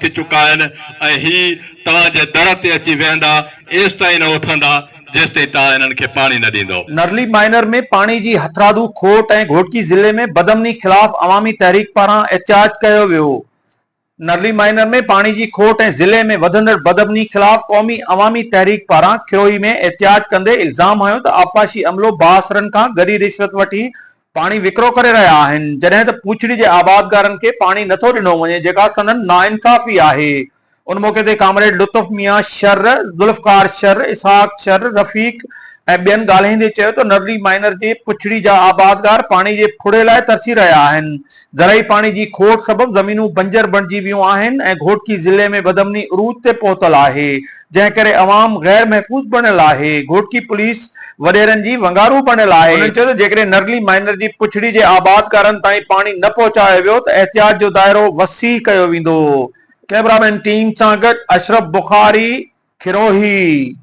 थी चुका आहिनि ऐं ही तव्हांजे दर ते अची वेहंदा एस ताईं न उथंदा जेसि ताईं तव्हां इन्हनि खे पाणी न ॾींदो। नरली माइनर में पानी जी हथरादू खोट ऐं घोटकी ज़िले में बदमनी खिलाफ़ अवामी तहरीक पारां एहतिजाज कयो वियो। नरली माइनर में पानी जी खोट ऐं ज़िले में वधंदड़ बदमनी खिलाफ़ क़ौमी अवामी तहरीक पारां खिरोई में एहतिजाज कंदे इल्ज़ाम हयो त आपाशी अमलो बासरनि खां गॾी रिश्वत वठी पानी विकिरो करे रहिया आहिनि, जॾहिं त पूछड़ी जे आबादगारनि खे पानी नथो ॾिनो वञे, जेका संदन नाइंसाफ़ी आहे। उन मौके ते कामरेड लुत्फ मियां शर, जुल्फकार शर, इसहाक शर, रफीक ऐं ॿियनि ॻाल्हाईंदे चयो त नरली माइनर जे पुछड़ी जा आबादगार पानी जे फुड़े लाइ तरसी रहिया आहिनि। ज़रई पानी जी खोट सबब ज़मीनूं बंजर बणिजी वियूं आहिनि ऐं घोटकी ज़िले में बदमनी उरूज ते पहुतल आहे, जंहिं करे अवाम गैर महफ़ूज़ बणियल आहे। घोटकी पुलिस वॾेरनि जी वंगारू बणियल आहे। उन्हनि चयो त जेकॾहिं नरली माइनर जी पुछड़ी जे आबादकारनि ताईं पानी न पहुचायो वियो त एहतिजाज जो दाइरो वसी कयो वेंदो। कैमरामैन टीम सां गॾु अशरफ बुखारी, खिरोही।